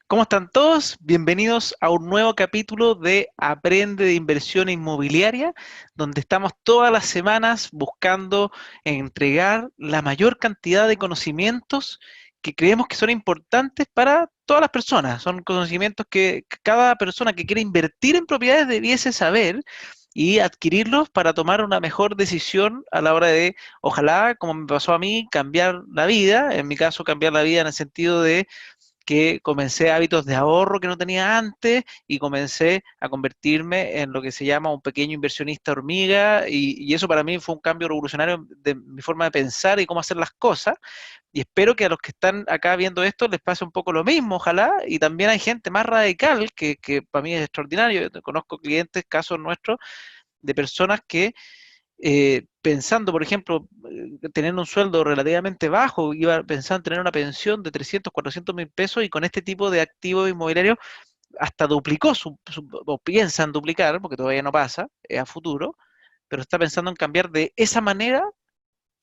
¿Cómo están todos? Bienvenidos a un nuevo capítulo de Aprende de Inversión Inmobiliaria, donde estamos todas las semanas buscando entregar la mayor cantidad de conocimientos que creemos que son importantes para todas las personas. Son conocimientos que cada persona que quiere invertir en propiedades debiese saber y adquirirlos para tomar una mejor decisión a la hora de, ojalá, como me pasó a mí, cambiar la vida. En mi caso, cambiar la vida en el sentido de que comencé hábitos de ahorro que no tenía antes y comencé a convertirme en lo que se llama un pequeño inversionista hormiga y eso para mí fue un cambio revolucionario de mi forma de pensar y cómo hacer las cosas y espero que a los que están acá viendo esto les pase un poco lo mismo, ojalá, y también hay gente más radical que para mí es extraordinario. Yo conozco clientes, casos nuestros, de personas que pensando, por ejemplo, tener un sueldo relativamente bajo, iba pensando en tener una pensión de 300, 400 mil pesos y con este tipo de activos inmobiliarios hasta duplicó o piensan duplicar, porque todavía no pasa, a futuro, pero está pensando en cambiar de esa manera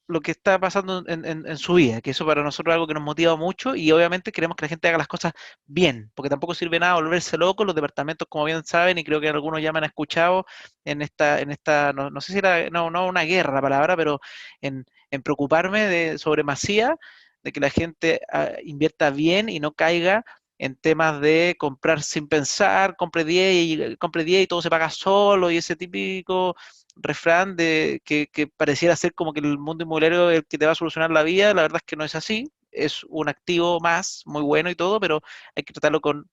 lo que está pasando en su vida, que eso para nosotros es algo que nos motiva mucho y obviamente queremos que la gente haga las cosas bien, porque tampoco sirve nada volverse loco, los departamentos, como bien saben, y creo que algunos ya me han escuchado no, no sé si era, no, no una guerra la palabra, pero en preocuparme sobre masía, de que la gente invierta bien y no caiga en temas de comprar sin pensar, compre 10 y todo se paga solo, y ese típico refrán que pareciera ser como que el mundo inmobiliario es el que te va a solucionar la vida. La verdad es que no es así, es un activo más, muy bueno y todo, pero hay que tratarlo con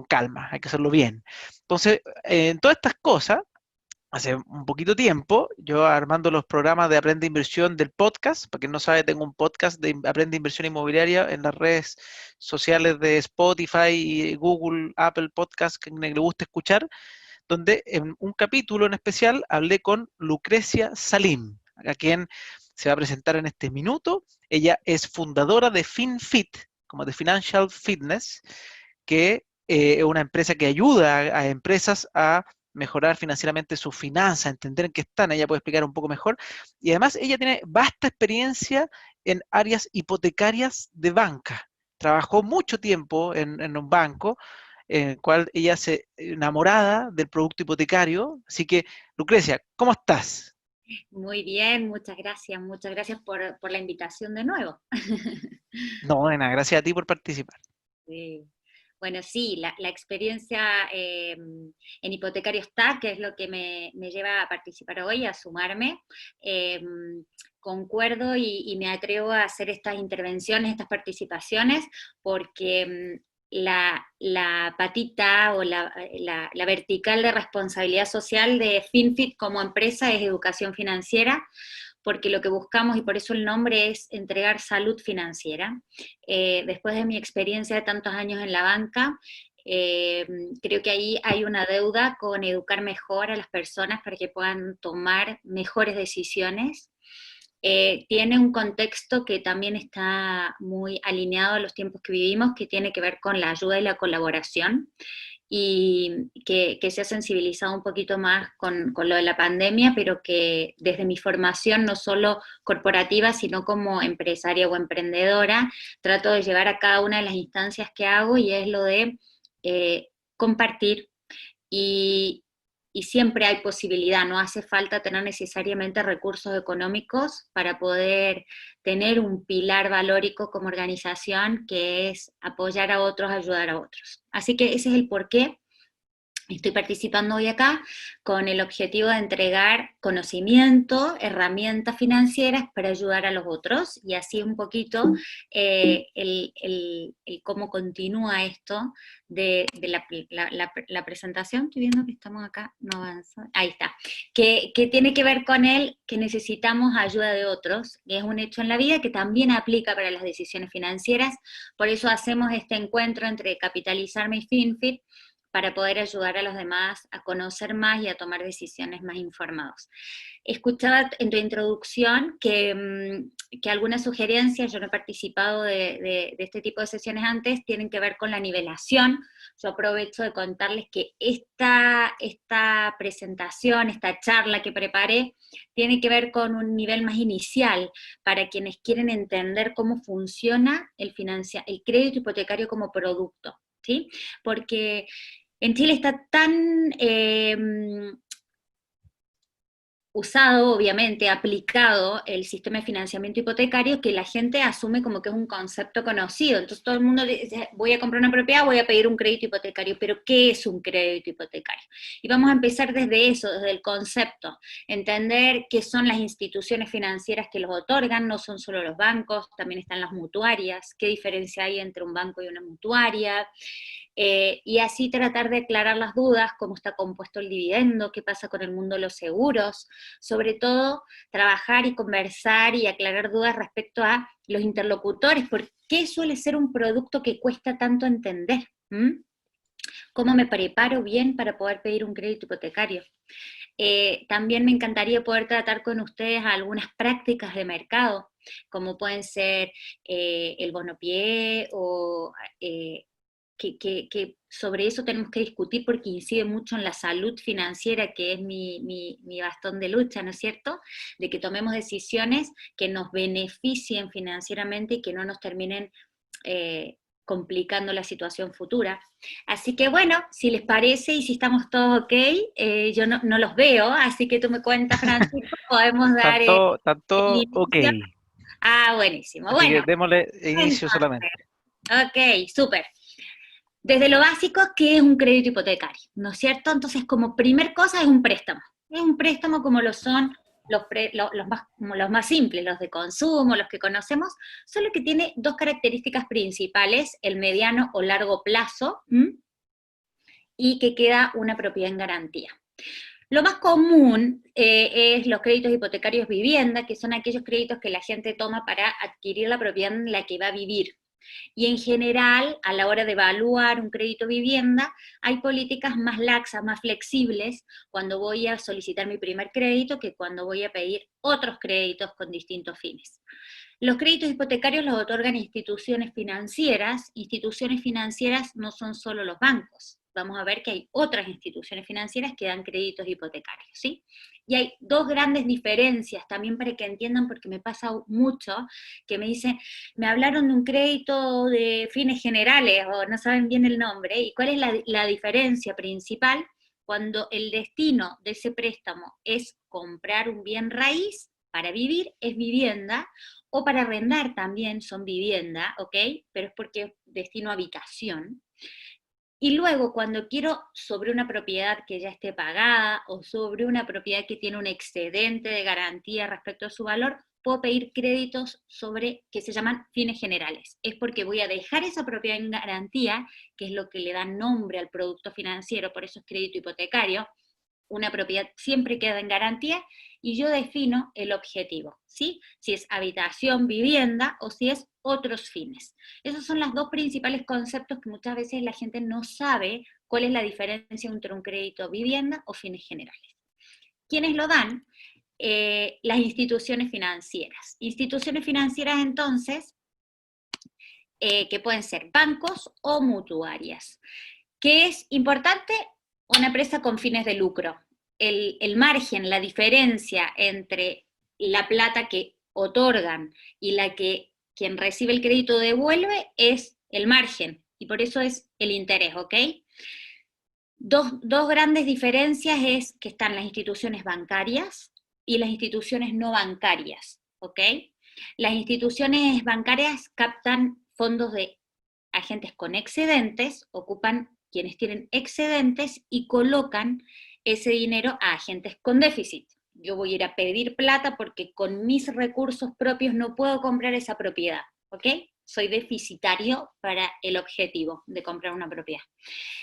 calma, hay que hacerlo bien. Entonces, en todas estas cosas, hace un poquito tiempo, yo armando los programas de Aprende Inversión del podcast, para quien no sabe, tengo un podcast de Aprende Inversión Inmobiliaria en las redes sociales de Spotify y Google, Apple Podcast, que le guste escuchar, donde en un capítulo en especial hablé con Lucrecia Salim, a quien se va a presentar en este minuto. Ella es fundadora de FinFit, como de Financial Fitness, que es una empresa que ayuda a empresas a mejorar financieramente sus finanzas, a entender en qué están. Ella puede explicar un poco mejor. Y además ella tiene vasta experiencia en áreas hipotecarias de banca. Trabajó mucho tiempo en un banco en el cual ella se enamorada del producto hipotecario. Así que, Lucrecia, ¿cómo estás? Muy bien, muchas gracias por la invitación de nuevo. No, buena, gracias a ti por participar. Sí. Bueno, sí, la experiencia en hipotecario está, que es lo que me lleva a participar hoy, a sumarme. Eh, Concuerdo y me atrevo a hacer estas intervenciones, estas participaciones, porque la patita o la vertical de responsabilidad social de FinFit como empresa es educación financiera, porque lo que buscamos, y por eso el nombre es entregar salud financiera. Después de mi experiencia de tantos años en la banca, eh, creo que ahí hay una deuda con educar mejor a las personas para que puedan tomar mejores decisiones. Tiene un contexto que también está muy alineado a los tiempos que vivimos, que tiene que ver con la ayuda y la colaboración, y que se ha sensibilizado un poquito más con lo de la pandemia, pero que desde mi formación, no solo corporativa, sino como empresaria o emprendedora, trato de llevar a cada una de las instancias que hago, y es lo de compartir, y, y siempre hay posibilidad, no hace falta tener necesariamente recursos económicos para poder tener un pilar valórico como organización, que es apoyar a otros, ayudar a otros. Así que ese es el porqué. Estoy participando hoy acá con el objetivo de entregar conocimiento, herramientas financieras para ayudar a los otros, y así un poquito el cómo continúa esto de la presentación. Estoy viendo que estamos acá, no avanza. Ahí está. Que tiene que ver con el que necesitamos ayuda de otros, que es un hecho en la vida que también aplica para las decisiones financieras. Por eso hacemos este encuentro entre Capitalizarme y FinFit, para poder ayudar a los demás a conocer más y a tomar decisiones más informadas. Escuchaba en tu introducción que algunas sugerencias, yo no he participado de este tipo de sesiones antes, tienen que ver con la nivelación. Yo aprovecho de contarles que esta presentación, esta charla que preparé, tiene que ver con un nivel más inicial para quienes quieren entender cómo funciona el crédito hipotecario como producto. ¿sí? Porque en Chile está tan usado, obviamente, aplicado el sistema de financiamiento hipotecario que la gente asume como que es un concepto conocido. Entonces todo el mundo dice, voy a comprar una propiedad, voy a pedir un crédito hipotecario, pero ¿qué es un crédito hipotecario? Y vamos a empezar desde eso, desde el concepto, entender qué son las instituciones financieras que los otorgan, no son solo los bancos, también están las mutuarias, qué diferencia hay entre un banco y una mutuaria, y así tratar de aclarar las dudas, cómo está compuesto el dividendo, qué pasa con el mundo de los seguros, sobre todo trabajar y conversar y aclarar dudas respecto a los interlocutores, por qué suele ser un producto que cuesta tanto entender, cómo me preparo bien para poder pedir un crédito hipotecario. También me encantaría poder tratar con ustedes algunas prácticas de mercado, como pueden ser el bonopié o que sobre eso tenemos que discutir porque incide mucho en la salud financiera, que es mi bastón de lucha, ¿no es cierto? De que tomemos decisiones que nos beneficien financieramente y que no nos terminen complicando la situación futura. Así que bueno, si les parece y si estamos todos ok, yo no los veo, así que tú me cuentas, Francisco, podemos dar Tanto, ok. inicio. Ah, buenísimo. Así que Bueno, démosle inicio entonces, solamente. ok, súper. Desde lo básico, ¿qué es un crédito hipotecario? ¿No es cierto? Entonces, como primer cosa es un préstamo. Es un préstamo como lo son como los más simples, los de consumo, los que conocemos, solo que tiene dos características principales, el mediano o largo plazo, y que queda una propiedad en garantía. Lo más común es los créditos hipotecarios vivienda, que son aquellos créditos que la gente toma para adquirir la propiedad en la que va a vivir. Y en general, a la hora de evaluar un crédito vivienda, hay políticas más laxas, más flexibles, cuando voy a solicitar mi primer crédito que cuando voy a pedir otros créditos con distintos fines. Los créditos hipotecarios los otorgan instituciones financieras. Instituciones financieras no son solo los bancos. Vamos a ver que hay otras instituciones financieras que dan créditos hipotecarios, ¿sí? Y hay dos grandes diferencias también para que entiendan, porque me pasa mucho, que me dicen, me hablaron de un crédito de fines generales, o no saben bien el nombre, y cuál es la diferencia principal cuando el destino de ese préstamo es comprar un bien raíz para vivir, es vivienda, o para arrendar también son vivienda, ¿ok? Pero es porque es destino a habitación. Y luego, cuando quiero sobre una propiedad que ya esté pagada o sobre una propiedad que tiene un excedente de garantía respecto a su valor, puedo pedir créditos sobre que se llaman fines generales. Es porque voy a dejar esa propiedad en garantía, que es lo que le da nombre al producto financiero, por eso es crédito hipotecario. Una propiedad siempre queda en garantía y yo defino el objetivo, ¿sí? Si es habitación, vivienda o si es otros fines. Esos son los dos principales conceptos que muchas veces la gente no sabe cuál es la diferencia entre un crédito vivienda o fines generales. ¿Quiénes lo dan? Las instituciones financieras. Instituciones financieras entonces, que pueden ser bancos o mutuarias. ¿Qué es importante? Una empresa con fines de lucro. El margen, la diferencia entre la plata que otorgan y la que quien recibe el crédito devuelve es el margen, y por eso es el interés, ¿ok? Dos grandes diferencias es que están las instituciones bancarias y las instituciones no bancarias, ¿ok? Las instituciones bancarias captan fondos de agentes con excedentes, ocupan quienes tienen excedentes y colocan ese dinero a agentes con déficit. Yo voy a ir a pedir plata porque con mis recursos propios no puedo comprar esa propiedad, ¿ok? Soy deficitario para el objetivo de comprar una propiedad.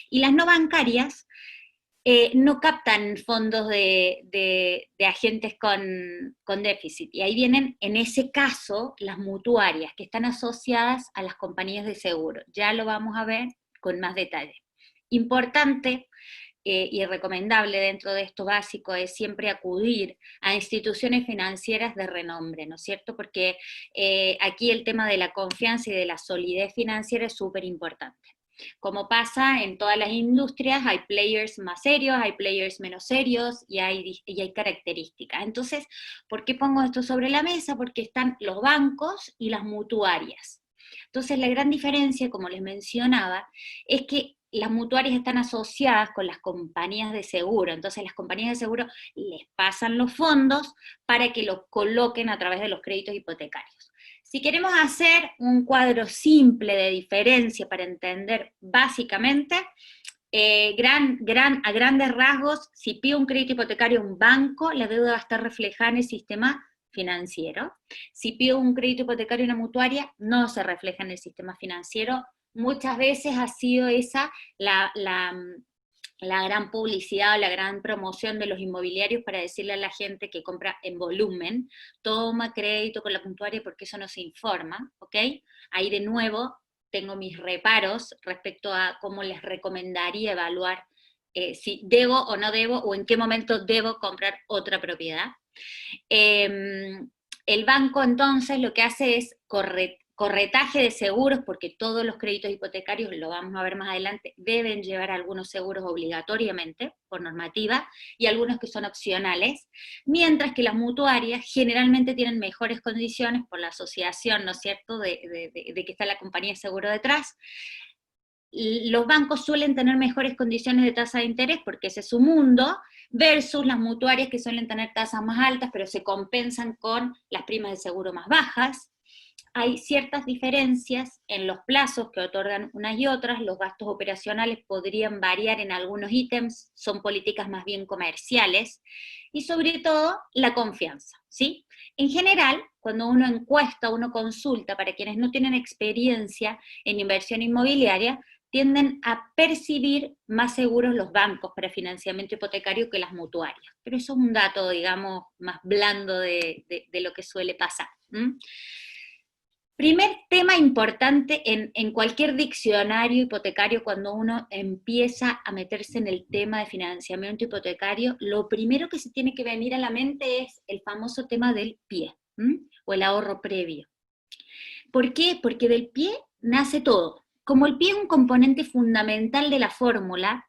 Y las no bancarias no captan fondos de agentes con déficit. Y ahí vienen, en ese caso, las mutuarias, que están asociadas a las compañías de seguro. Ya lo vamos a ver con más detalle. Importante y recomendable dentro de esto básico es siempre acudir a instituciones financieras de renombre, ¿no es cierto? Porque aquí el tema de la confianza y de la solidez financiera es súper importante. Como pasa en todas las industrias, hay players más serios, hay players menos serios y hay características. Entonces, ¿por qué pongo esto sobre la mesa? Porque están los bancos y las mutuarias. Entonces la gran diferencia, como les mencionaba, es que las mutuarias están asociadas con las compañías de seguro, entonces las compañías de seguro les pasan los fondos para que los coloquen a través de los créditos hipotecarios. Si queremos hacer un cuadro simple de diferencia para entender básicamente, a grandes rasgos, si pido un crédito hipotecario a un banco, la deuda va a estar reflejada en el sistema financiero. Si pido un crédito hipotecario a una mutuaria, no se refleja en el sistema financiero. Muchas veces ha sido esa la gran publicidad o la gran promoción de los inmobiliarios para decirle a la gente que compra en volumen, toma crédito con la mutuaria porque eso no se informa, ¿ok? Ahí de nuevo tengo mis reparos respecto a cómo les recomendaría evaluar si debo o no debo, o en qué momento debo comprar otra propiedad. El banco entonces lo que hace es corretaje de seguros, porque todos los créditos hipotecarios, lo vamos a ver más adelante, deben llevar algunos seguros obligatoriamente, por normativa, y algunos que son opcionales, mientras que las mutuarias generalmente tienen mejores condiciones por la asociación, ¿no es cierto?, de que está la compañía de seguro detrás. Los bancos suelen tener mejores condiciones de tasa de interés, porque ese es su mundo, versus las mutuarias que suelen tener tasas más altas, pero se compensan con las primas de seguro más bajas. Hay ciertas diferencias en los plazos que otorgan unas y otras, los gastos operacionales podrían variar en algunos ítems, son políticas más bien comerciales, y sobre todo la confianza, ¿sí? En general, cuando uno encuesta, uno consulta, para quienes no tienen experiencia en inversión inmobiliaria, tienden a percibir más seguros los bancos para financiamiento hipotecario que las mutuarias. Pero eso es un dato, digamos, más blando de lo que suele pasar. Primer tema importante en cualquier diccionario hipotecario, cuando uno empieza a meterse en el tema de financiamiento hipotecario, lo primero que se tiene que venir a la mente es el famoso tema del pie, o el ahorro previo. ¿Por qué? Porque del pie nace todo. Como el pie es un componente fundamental de la fórmula,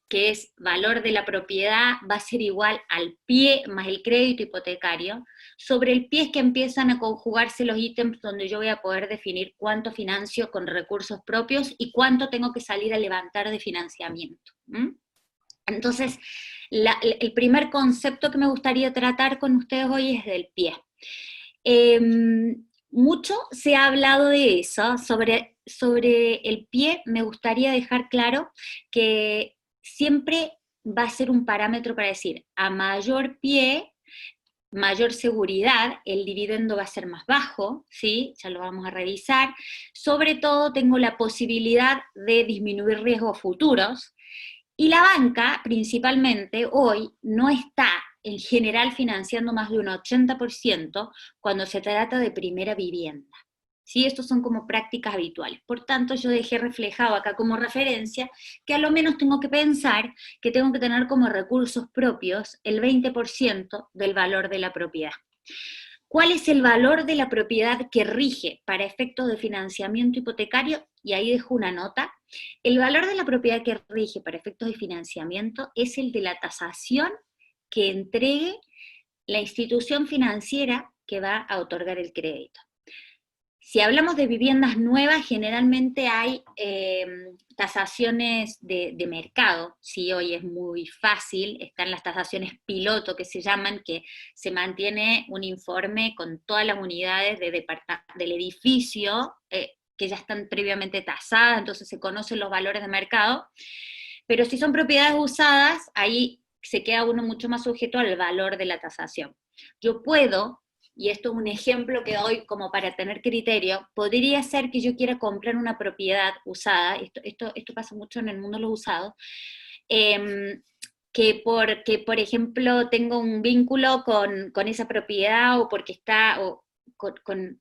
que es valor de la propiedad, va a ser igual al pie más el crédito hipotecario. Sobre el pie es que empiezan a conjugarse los ítems donde yo voy a poder definir cuánto financio con recursos propios y cuánto tengo que salir a levantar de financiamiento. Entonces, el primer concepto que me gustaría tratar con ustedes hoy es del pie. Mucho se ha hablado de eso, sobre el pie me gustaría dejar claro que siempre va a ser un parámetro para decir, a mayor pie, mayor seguridad, el dividendo va a ser más bajo, ¿sí? Ya lo vamos a revisar. Sobre todo tengo la posibilidad de disminuir riesgos futuros, y la banca, principalmente, hoy no está en general financiando más de un 80% cuando se trata de primera vivienda. ¿Sí? Estos son como prácticas habituales. Por tanto, yo dejé reflejado acá como referencia que a lo menos tengo que pensar que tengo que tener como recursos propios el 20% del valor de la propiedad. ¿Cuál es el valor de la propiedad que rige para efectos de financiamiento hipotecario? Y ahí dejo una nota. El valor de la propiedad que rige para efectos de financiamiento es el de la tasación que entregue la institución financiera que va a otorgar el crédito. Si hablamos de viviendas nuevas, generalmente hay tasaciones de mercado, ¿sí? Hoy es muy fácil, están las tasaciones piloto que se llaman, que se mantiene un informe con todas las unidades del edificio, que ya están previamente tasadas, entonces se conocen los valores de mercado, pero si son propiedades usadas, ahí se queda uno mucho más sujeto al valor de la tasación. Yo puedo, y esto es un ejemplo que doy como para tener criterio, podría ser que yo quiera comprar una propiedad usada, esto pasa mucho en el mundo de los usados, que porque, por ejemplo, tengo un vínculo con esa propiedad, o porque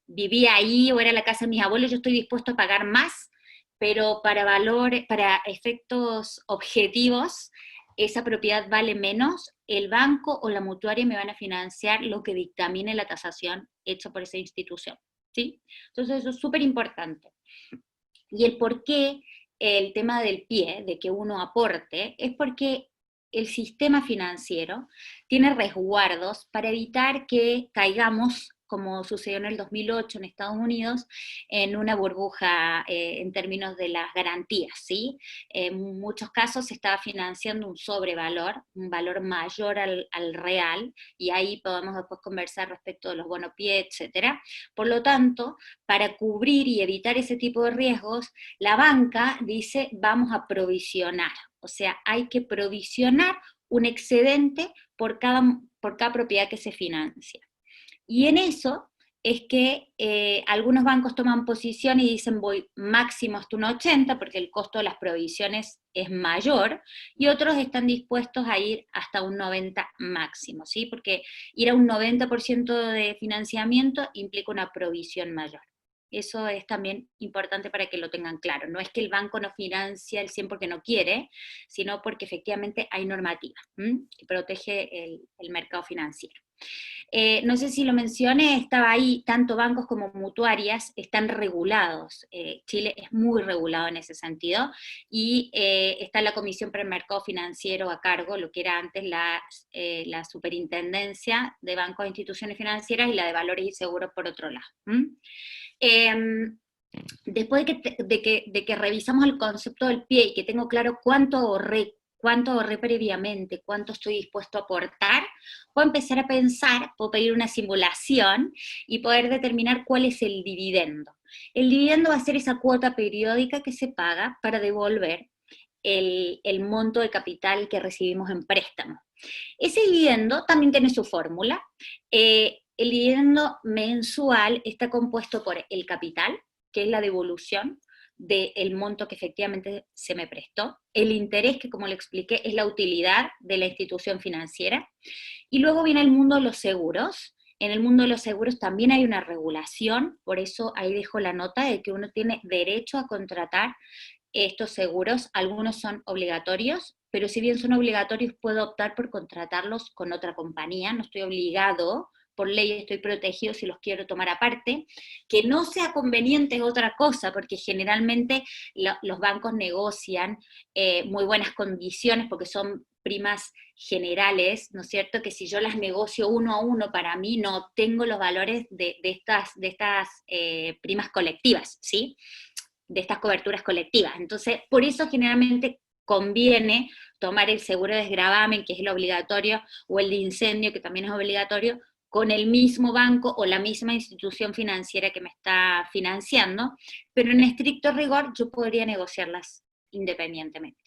vivía ahí, o era la casa de mis abuelos, yo estoy dispuesto a pagar más, pero para efectos objetivos, esa propiedad vale menos, el banco o la mutuaria me van a financiar lo que dictamine la tasación hecha por esa institución, ¿sí? Entonces eso es súper importante. Y el por qué el tema del pie, de que uno aporte, es porque el sistema financiero tiene resguardos para evitar que caigamos como sucedió en el 2008 en Estados Unidos, en una burbuja en términos de las garantías, ¿sí? En muchos casos se estaba financiando un sobrevalor, un valor mayor al real, y ahí podemos después conversar respecto de los bonos pie, etcétera. Por lo tanto, para cubrir y evitar ese tipo de riesgos, la banca dice, vamos a provisionar, o sea, hay que provisionar un excedente por cada propiedad que se financia. Y en eso es que algunos bancos toman posición y dicen voy máximo hasta un 80 porque el costo de las provisiones es mayor, y otros están dispuestos a ir hasta un 90 máximo, ¿sí? Porque ir a un 90% de financiamiento implica una provisión mayor. Eso es también importante para que lo tengan claro. No es que el banco no financia el 100 porque no quiere, sino porque efectivamente hay normativa que protege el mercado financiero. No sé si lo mencioné, estaba ahí, tanto bancos como mutuarias están regulados. Chile es muy regulado en ese sentido, y está la Comisión para el Mercado Financiero a cargo, lo que era antes la Superintendencia de Bancos e Instituciones Financieras y la de Valores y Seguros por otro lado. Después de que revisamos el concepto del pie y que tengo claro cuánto ahorré previamente, cuánto estoy dispuesto a aportar, puedo empezar a pensar, puedo pedir una simulación y poder determinar cuál es el dividendo. El dividendo va a ser esa cuota periódica que se paga para devolver el monto de capital que recibimos en préstamo. Ese dividendo también tiene su fórmula. El dividendo mensual está compuesto por el capital, que es la devolución del monto que efectivamente se me prestó, el interés, que como le expliqué es la utilidad de la institución financiera, y luego viene el mundo de los seguros. En el mundo de los seguros también hay una regulación, por eso ahí dejo la nota de que uno tiene derecho a contratar estos seguros. Algunos son obligatorios, pero si bien son obligatorios puedo optar por contratarlos con otra compañía, no estoy obligado, por ley estoy protegido si los quiero tomar aparte. Que no sea conveniente es otra cosa, porque generalmente los bancos negocian muy buenas condiciones porque son primas generales, ¿no es cierto? Que si yo las negocio uno a uno, para mí no tengo los valores de estas primas colectivas, ¿sí? De estas coberturas colectivas. Entonces, por eso generalmente conviene tomar el seguro de desgravamen, que es el obligatorio, o el de incendio, que también es obligatorio, con el mismo banco o la misma institución financiera que me está financiando, pero en estricto rigor yo podría negociarlas independientemente.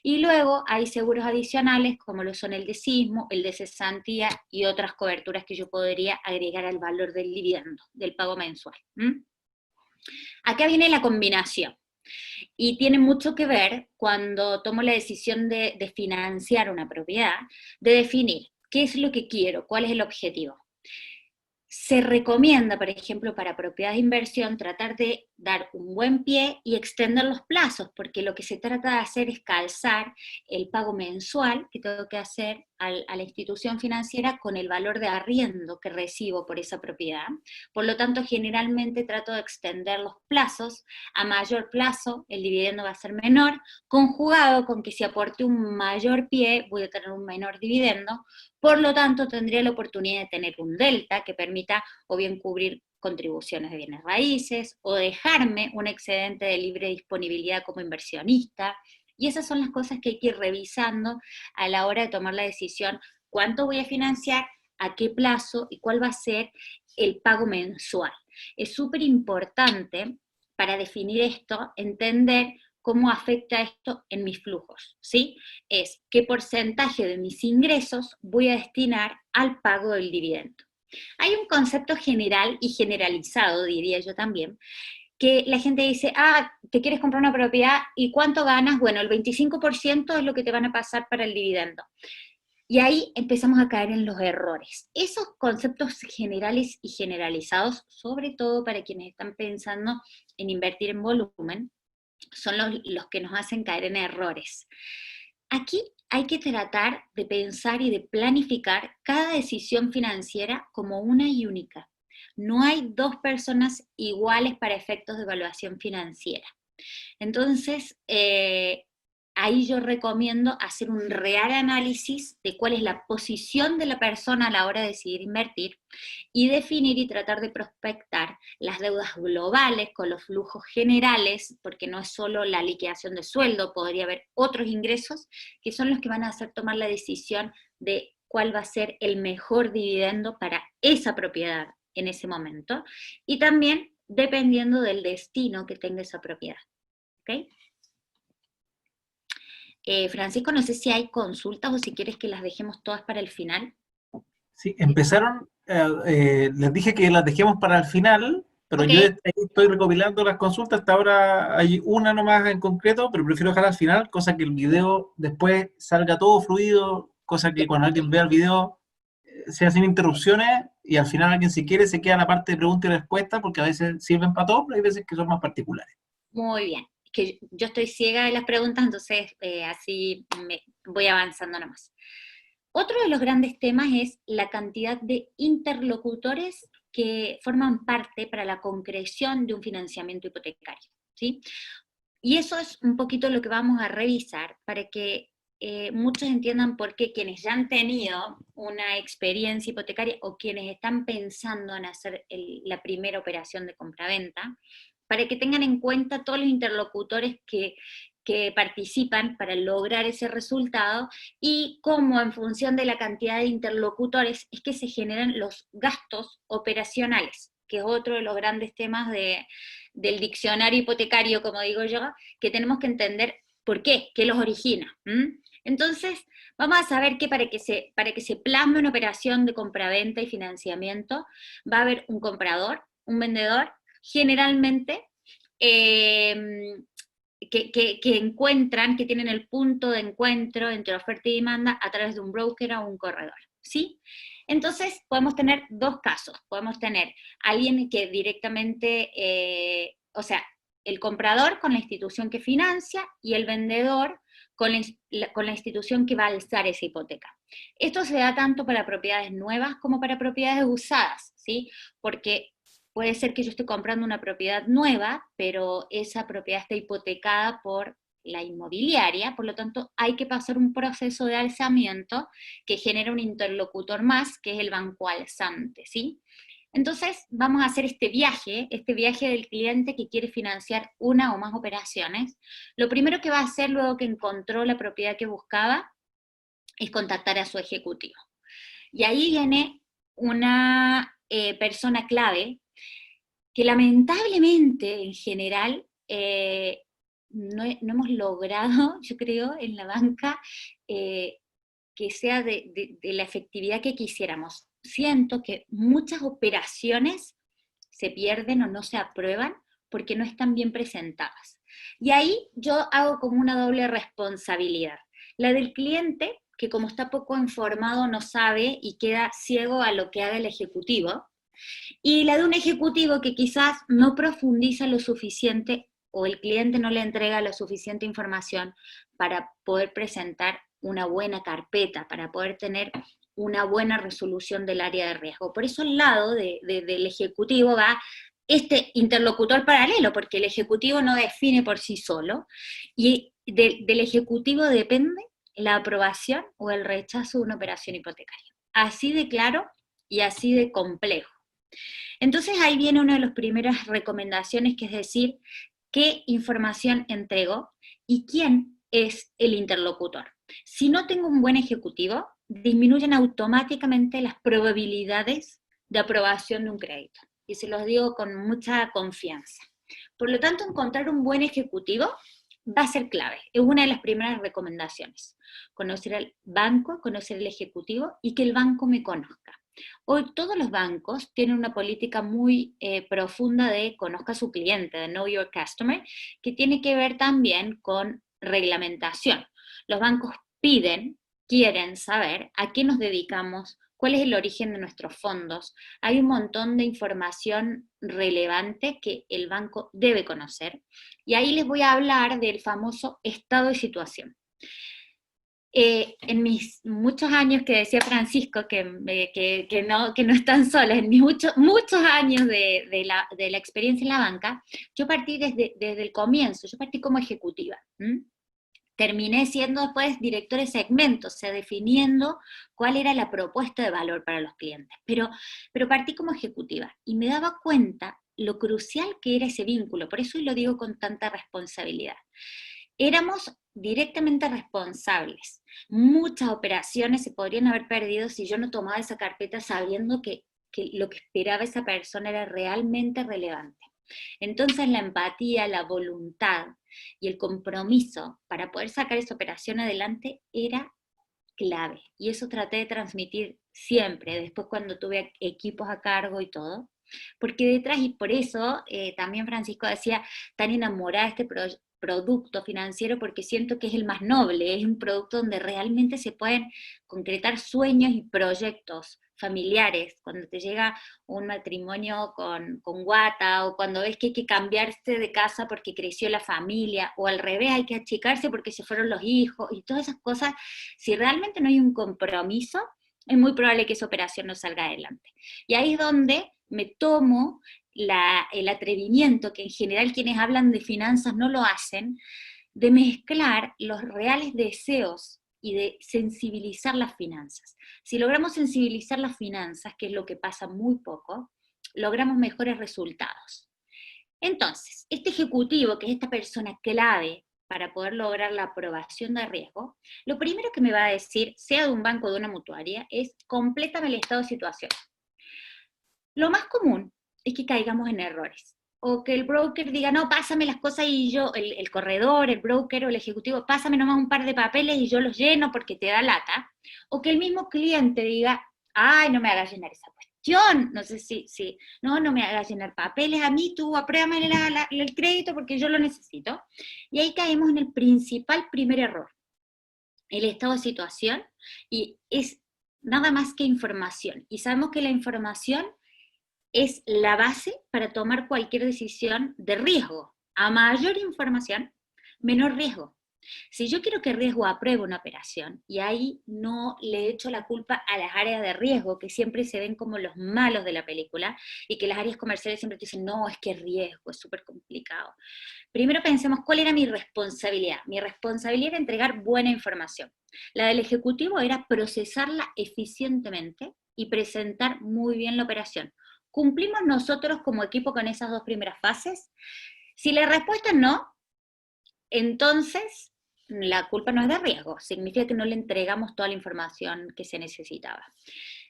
Y luego hay seguros adicionales, como lo son el de sismo, el de cesantía y otras coberturas que yo podría agregar al valor del dividendo, del pago mensual. Acá viene la combinación, y tiene mucho que ver cuando tomo la decisión de financiar una propiedad, de definir qué es lo que quiero, cuál es el objetivo. Se recomienda, por ejemplo, para propiedades de inversión, tratar de dar un buen pie y extender los plazos, porque lo que se trata de hacer es calzar el pago mensual que tengo que hacer a la institución financiera con el valor de arriendo que recibo por esa propiedad. Por lo tanto, generalmente trato de extender los plazos. A mayor plazo, el dividendo va a ser menor, conjugado con que si aporte un mayor pie, voy a tener un menor dividendo. Por lo tanto, tendría la oportunidad de tener un delta que permita o bien cubrir contribuciones de bienes raíces, o dejarme un excedente de libre disponibilidad como inversionista. Y esas son las cosas que hay que ir revisando a la hora de tomar la decisión, cuánto voy a financiar, a qué plazo y cuál va a ser el pago mensual. Es súper importante para definir esto, entender cómo afecta esto en mis flujos, ¿sí? Es qué porcentaje de mis ingresos voy a destinar al pago del dividendo. Hay un concepto general y generalizado, diría yo también, que la gente dice, te quieres comprar una propiedad, ¿y cuánto ganas? Bueno, el 25% es lo que te van a pasar para el dividendo. Y ahí empezamos a caer en los errores. Esos conceptos generales y generalizados, sobre todo para quienes están pensando en invertir en volumen, son los que nos hacen caer en errores. Aquí hay que tratar de pensar y de planificar cada decisión financiera como una y única. No hay dos personas iguales para efectos de evaluación financiera. Entonces, ahí yo recomiendo hacer un real análisis de cuál es la posición de la persona a la hora de decidir invertir y definir y tratar de prospectar las deudas globales con los flujos generales, porque no es solo la liquidación de sueldo, podría haber otros ingresos que son los que van a hacer tomar la decisión de cuál va a ser el mejor dividendo para esa propiedad en ese momento, y también dependiendo del destino que tenga esa propiedad. ¿Ok? Francisco, no sé si hay consultas o si quieres que las dejemos todas para el final. Sí, empezaron, les dije que las dejemos para el final, pero Ok. yo estoy recopilando las consultas, hasta ahora hay una nomás en concreto, pero prefiero dejarla al final, cosa que el video después salga todo fluido, cosa que cuando alguien vea el video sea sin interrupciones, y al final alguien si quiere se queda en la parte de pregunta y respuesta, porque a veces sirven para todo, pero hay veces que son más particulares. Muy bien. Que yo estoy ciega de las preguntas, entonces así voy avanzando nomás. Otro de los grandes temas es la cantidad de interlocutores que forman parte para la concreción de un financiamiento hipotecario, ¿sí? Y eso es un poquito lo que vamos a revisar para que muchos entiendan por qué quienes ya han tenido una experiencia hipotecaria o quienes están pensando en hacer la primera operación de compraventa, para que tengan en cuenta todos los interlocutores que participan para lograr ese resultado y cómo en función de la cantidad de interlocutores es que se generan los gastos operacionales, que es otro de los grandes temas del diccionario hipotecario, como digo yo, que tenemos que entender por qué los origina. Entonces, vamos a saber que para que se plasme una operación de compraventa y financiamiento, va a haber un comprador, un vendedor, generalmente que encuentran, que tienen el punto de encuentro entre oferta y demanda a través de un broker o un corredor, ¿sí? Entonces, podemos tener dos casos. Podemos tener alguien que directamente, o sea, el comprador con la institución que financia y el vendedor con la institución que va a alzar esa hipoteca. Esto se da tanto para propiedades nuevas como para propiedades usadas, ¿sí? Porque puede ser que yo esté comprando una propiedad nueva, pero esa propiedad está hipotecada por la inmobiliaria, por lo tanto hay que pasar un proceso de alzamiento que genera un interlocutor más, que es el banco alzante, ¿sí? Entonces vamos a hacer este viaje del cliente que quiere financiar una o más operaciones. Lo primero que va a hacer luego que encontró la propiedad que buscaba es contactar a su ejecutivo. Y ahí viene una persona clave que lamentablemente en general no hemos logrado, yo creo, en la banca que sea de la efectividad que quisiéramos. Siento que muchas operaciones se pierden o no se aprueban porque no están bien presentadas. Y ahí yo hago como una doble responsabilidad. La del cliente, que como está poco informado no sabe y queda ciego a lo que haga el ejecutivo, y la de un ejecutivo que quizás no profundiza lo suficiente o el cliente no le entrega la suficiente información para poder presentar una buena carpeta, para poder tener una buena resolución del área de riesgo. Por eso al lado del ejecutivo va este interlocutor paralelo, porque el ejecutivo no define por sí solo, y del ejecutivo depende la aprobación o el rechazo de una operación hipotecaria. Así de claro y así de complejo. Entonces ahí viene una de las primeras recomendaciones, que es decir, qué información entrego y quién es el interlocutor. Si no tengo un buen ejecutivo, disminuyen automáticamente las probabilidades de aprobación de un crédito. Y se los digo con mucha confianza. Por lo tanto, encontrar un buen ejecutivo va a ser clave. Es una de las primeras recomendaciones. Conocer al banco, conocer el ejecutivo y que el banco me conozca. Hoy todos los bancos tienen una política muy profunda de conozca a su cliente, de Know Your Customer, que tiene que ver también con reglamentación. Los bancos quieren saber a qué nos dedicamos, cuál es el origen de nuestros fondos. Hay un montón de información relevante que el banco debe conocer. Y ahí les voy a hablar del famoso estado de situación. En mis muchos años, que decía Francisco que no están solas, en mis muchos años de la experiencia en la banca, yo partí desde el comienzo, yo partí como ejecutiva. terminé siendo después director de segmento, o sea, definiendo cuál era la propuesta de valor para los clientes. Pero partí como ejecutiva y me daba cuenta lo crucial que era ese vínculo, por eso lo digo con tanta responsabilidad. Éramos directamente responsables. Muchas operaciones se podrían haber perdido si yo no tomaba esa carpeta sabiendo que lo que esperaba esa persona era realmente relevante. Entonces la empatía, la voluntad y el compromiso para poder sacar esa operación adelante era clave. Y eso traté de transmitir siempre, después cuando tuve equipos a cargo y todo. Porque detrás, y por eso también Francisco decía, tan enamorada de este producto financiero, porque siento que es el más noble, es un producto donde realmente se pueden concretar sueños y proyectos familiares, cuando te llega un matrimonio con guata, o cuando ves que hay que cambiarse de casa porque creció la familia, o al revés, hay que achicarse porque se fueron los hijos, y todas esas cosas, si realmente no hay un compromiso, es muy probable que esa operación no salga adelante. Y ahí es donde me tomo el atrevimiento, que en general quienes hablan de finanzas no lo hacen, de mezclar los reales deseos y de sensibilizar las finanzas. Si logramos sensibilizar las finanzas, que es lo que pasa muy poco, logramos mejores resultados. Entonces, este ejecutivo, que es esta persona clave para poder lograr la aprobación de riesgo, lo primero que me va a decir, sea de un banco o de una mutuaria, es complétame el estado de situación. Lo más común es que caigamos en errores, o que el broker diga, no, pásame las cosas y yo, el corredor, el broker o el ejecutivo, pásame nomás un par de papeles y yo los lleno porque te da lata, o que el mismo cliente diga, ay, no me hagas llenar esa cuestión, no sé si no me hagas llenar papeles, a mí tú apruébame el crédito porque yo lo necesito, y ahí caemos en el principal primer error, el estado de situación, y es nada más que información, y sabemos que la información es la base para tomar cualquier decisión de riesgo. A mayor información, menor riesgo. Si yo quiero que riesgo apruebe una operación, y ahí no le echo la culpa a las áreas de riesgo, que siempre se ven como los malos de la película, y que las áreas comerciales siempre te dicen, no, es que riesgo, es súper complicado. Primero pensemos, ¿cuál era mi responsabilidad? Mi responsabilidad era entregar buena información. La del ejecutivo era procesarla eficientemente y presentar muy bien la operación. ¿Cumplimos nosotros como equipo con esas dos primeras fases? Si la respuesta es no, entonces la culpa no es de riesgo, significa que no le entregamos toda la información que se necesitaba.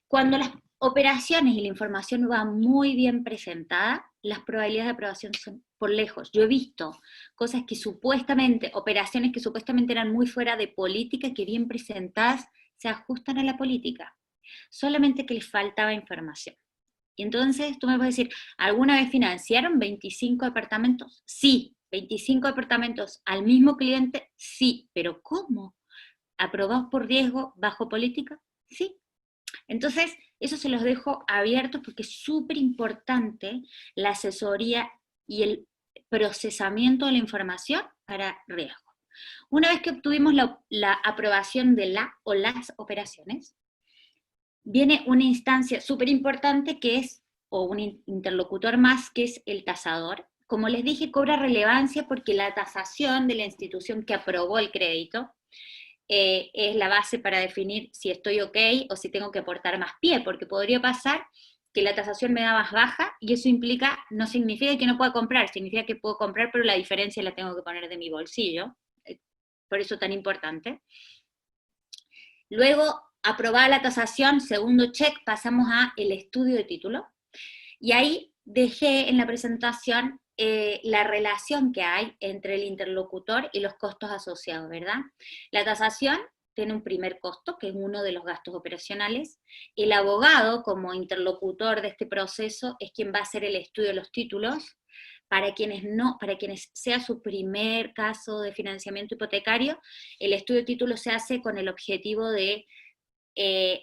Cuando las operaciones y la información va muy bien presentada, las probabilidades de aprobación son por lejos. Yo he visto cosas que supuestamente, operaciones que supuestamente eran muy fuera de política, que bien presentadas se ajustan a la política, solamente que les faltaba información. Y entonces tú me puedes decir, ¿alguna vez financiaron 25 departamentos? Sí. 25 departamentos al mismo cliente, sí. ¿Pero cómo? ¿Aprobados por riesgo bajo política? Sí. Entonces, eso se los dejo abiertos porque es súper importante la asesoría y el procesamiento de la información para riesgo. Una vez que obtuvimos la aprobación de la o las operaciones, viene una instancia súper importante que es, o un interlocutor más, que es el tasador. Como les dije, cobra relevancia porque la tasación de la institución que aprobó el crédito es la base para definir si estoy ok o si tengo que aportar más pie, porque podría pasar que la tasación me da más baja, y eso implica, no significa que no pueda comprar, significa que puedo comprar, pero la diferencia la tengo que poner de mi bolsillo, por eso tan importante. Luego, aprobada la tasación, segundo check, pasamos a el estudio de título, y ahí dejé en la presentación la relación que hay entre el interlocutor y los costos asociados, ¿verdad? La tasación tiene un primer costo, que es uno de los gastos operacionales. El abogado, como interlocutor de este proceso, es quien va a hacer el estudio de los títulos. Para quienes sea su primer caso de financiamiento hipotecario, el estudio de títulos se hace con el objetivo de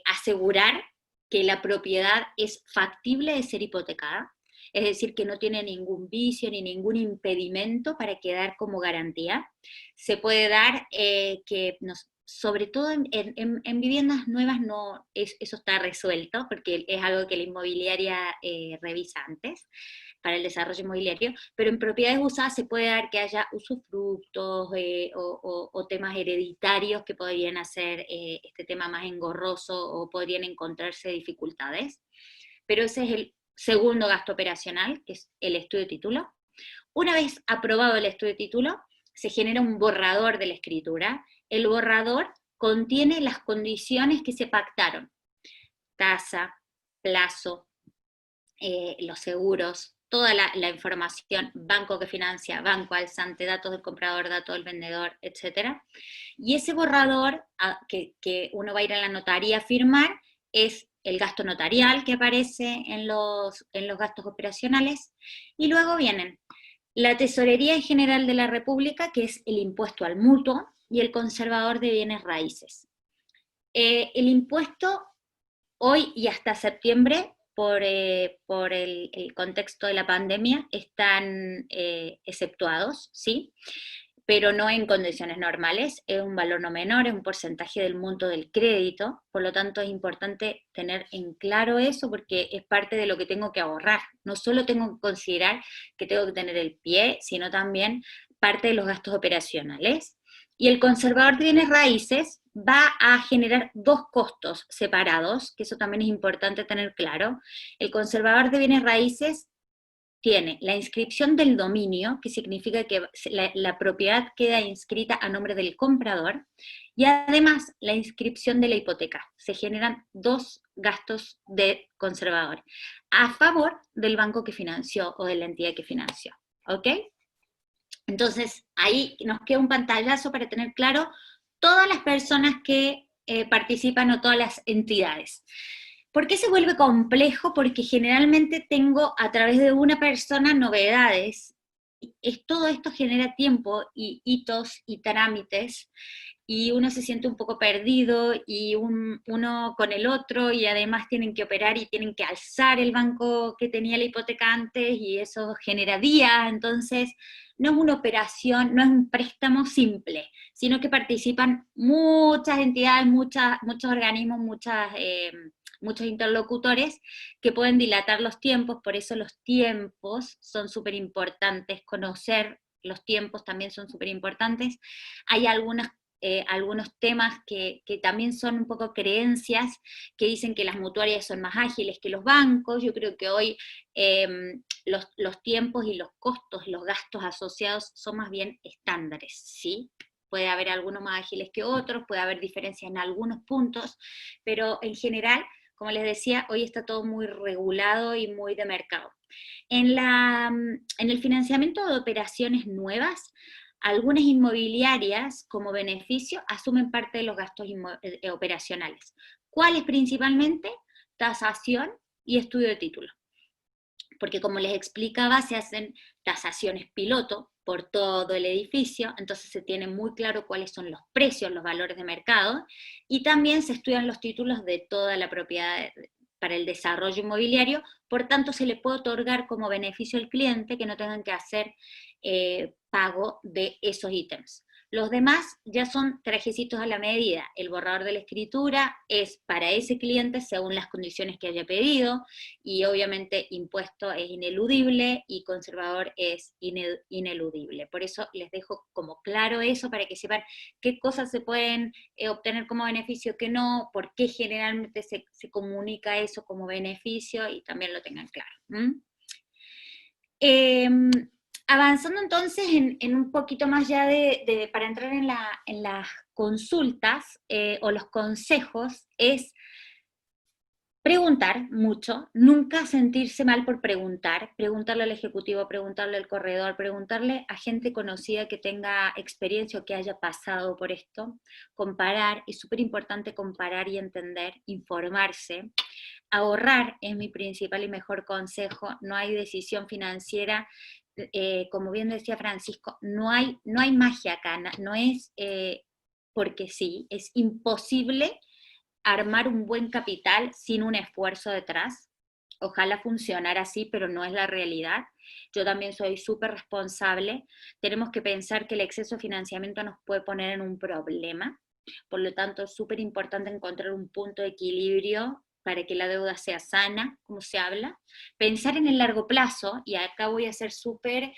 asegurar que la propiedad es factible de ser hipotecada, es decir, que no tiene ningún vicio ni ningún impedimento para quedar como garantía. Se puede dar que sobre todo en viviendas nuevas eso está resuelto, porque es algo que la inmobiliaria revisa antes para el desarrollo inmobiliario, pero en propiedades usadas se puede dar que haya usufructos o temas hereditarios que podrían hacer este tema más engorroso o podrían encontrarse dificultades. Pero ese es el segundo gasto operacional, que es el estudio de título. Una vez aprobado el estudio de título, se genera un borrador de la escritura. El borrador contiene las condiciones que se pactaron: tasa, plazo, los seguros, toda la información, banco que financia, banco alzante, datos del comprador, datos del vendedor, etc. Y ese borrador que uno va a ir a la notaría a firmar es el gasto notarial que aparece en los gastos operacionales, y luego vienen la Tesorería General de la República, que es el impuesto al mutuo, y el conservador de bienes raíces. El impuesto, hoy y hasta septiembre, por el contexto de la pandemia, están exceptuados, ¿sí? Pero no en condiciones normales, es un valor no menor, es un porcentaje del monto del crédito, por lo tanto es importante tener en claro eso, porque es parte de lo que tengo que ahorrar. No solo tengo que considerar que tengo que tener el pie, sino también parte de los gastos operacionales. Y el conservador de bienes raíces va a generar dos costos separados, que eso también es importante tener claro. El conservador de bienes raíces tiene la inscripción del dominio, que significa que la propiedad queda inscrita a nombre del comprador, y además la inscripción de la hipoteca. Se generan dos gastos de conservador, a favor del banco que financió o de la entidad que financió. ¿Ok? Entonces, ahí nos queda un pantallazo para tener claro todas las personas que participan o todas las entidades. ¿Por qué se vuelve complejo? Porque generalmente tengo a través de una persona novedades. Todo esto genera tiempo y hitos y trámites, y uno se siente un poco perdido, y uno con el otro, y además tienen que operar y tienen que alzar el banco que tenía la hipoteca antes, y eso genera días. Entonces no es una operación, no es un préstamo simple, sino que participan muchas entidades, muchos organismos, muchos interlocutores que pueden dilatar los tiempos. Por eso los tiempos son súper importantes, conocer los tiempos también son súper importantes. Hay algunos temas que también son un poco creencias, que dicen que las mutuarias son más ágiles que los bancos. Yo creo que hoy los tiempos y los costos, los gastos asociados son más bien estándares, ¿sí? Puede haber algunos más ágiles que otros, puede haber diferencias en algunos puntos, pero en general, como les decía, hoy está todo muy regulado y muy de mercado. En el financiamiento de operaciones nuevas, algunas inmobiliarias, como beneficio, asumen parte de los gastos operacionales. ¿Cuáles principalmente? Tasación y estudio de título. Porque como les explicaba, se hacen tasaciones piloto por todo el edificio, entonces se tiene muy claro cuáles son los precios, los valores de mercado, y también se estudian los títulos de toda la propiedad para el desarrollo inmobiliario. Por tanto, se le puede otorgar como beneficio al cliente que no tengan que hacer pago de esos ítems. Los demás ya son trajecitos a la medida. El borrador de la escritura es para ese cliente según las condiciones que haya pedido, y obviamente impuesto es ineludible y conservador es ineludible. Por eso les dejo como claro eso, para que sepan qué cosas se pueden obtener como beneficio, qué no, por qué generalmente se comunica eso como beneficio, y también lo tengan claro. Avanzando entonces en un poquito más ya para entrar en las consultas o los consejos, es preguntar mucho, nunca sentirse mal por preguntarle al ejecutivo, preguntarle al corredor, preguntarle a gente conocida que tenga experiencia o que haya pasado por esto, comparar, es súper importante comparar y entender, informarse. Ahorrar es mi principal y mejor consejo. No hay decisión financiera, como bien decía Francisco, no hay magia acá, no es porque sí, es imposible armar un buen capital sin un esfuerzo detrás. Ojalá funcionara así, pero no es la realidad. Yo también soy súper responsable. Tenemos que pensar que el exceso de financiamiento nos puede poner en un problema, por lo tanto es súper importante encontrar un punto de equilibrio para que la deuda sea sana, como se habla. Pensar en el largo plazo, y acá voy a ser súper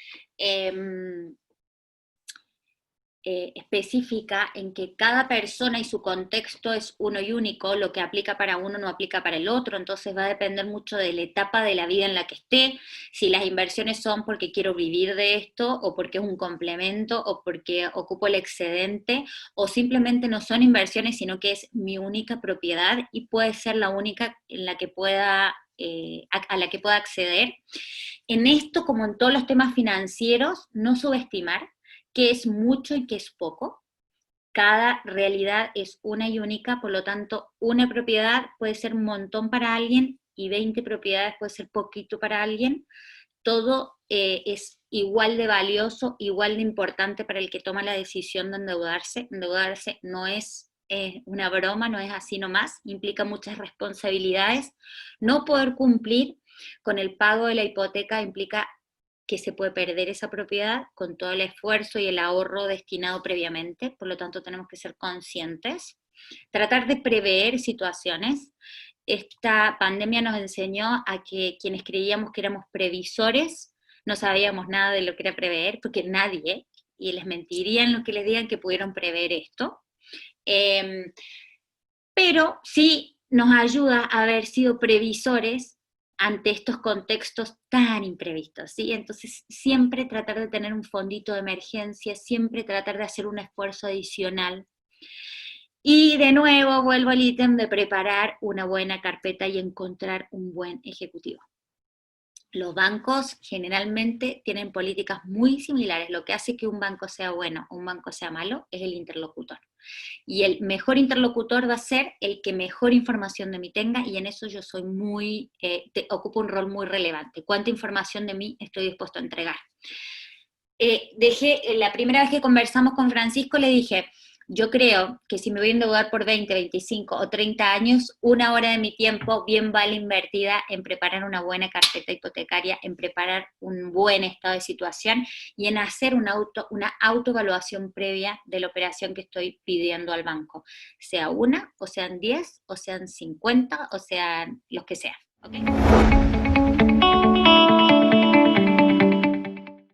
específica en que cada persona y su contexto es uno y único, lo que aplica para uno no aplica para el otro, entonces va a depender mucho de la etapa de la vida en la que esté, si las inversiones son porque quiero vivir de esto, o porque es un complemento, o porque ocupo el excedente, o simplemente no son inversiones, sino que es mi única propiedad y puede ser la única en la que pueda a la que pueda acceder. En esto, como en todos los temas financieros, no subestimar qué es mucho y qué es poco. Cada realidad es una y única, por lo tanto, una propiedad puede ser un montón para alguien y 20 propiedades puede ser poquito para alguien. Todo es igual de valioso, igual de importante para el que toma la decisión de endeudarse. Endeudarse no es una broma, no es así nomás, implica muchas responsabilidades. No poder cumplir con el pago de la hipoteca implica que se puede perder esa propiedad con todo el esfuerzo y el ahorro destinado previamente, por lo tanto tenemos que ser conscientes, tratar de prever situaciones. Esta pandemia nos enseñó a que quienes creíamos que éramos previsores, no sabíamos nada de lo que era prever, porque nadie, y les mentirían lo que les digan que pudieron prever esto, pero sí nos ayuda a haber sido previsores ante estos contextos tan imprevistos, ¿sí? Entonces, siempre tratar de tener un fondito de emergencia, siempre tratar de hacer un esfuerzo adicional. Y de nuevo, vuelvo al ítem de preparar una buena carpeta y encontrar un buen ejecutivo. Los bancos generalmente tienen políticas muy similares. Lo que hace que un banco sea bueno o un banco sea malo es el interlocutor. Y el mejor interlocutor va a ser el que mejor información de mí tenga, y en eso yo soy ocupo un rol muy relevante. ¿Cuánta información de mí estoy dispuesto a entregar? La primera vez que conversamos con Francisco le dije, yo creo que si me voy a endeudar por 20, 25 o 30 años, 1 hora de mi tiempo bien vale invertida en preparar una buena carpeta hipotecaria, en preparar un buen estado de situación y en hacer una autoevaluación previa de la operación que estoy pidiendo al banco. Sea una, o sean 10, o sean 50, o sean los que sean. ¿Okay?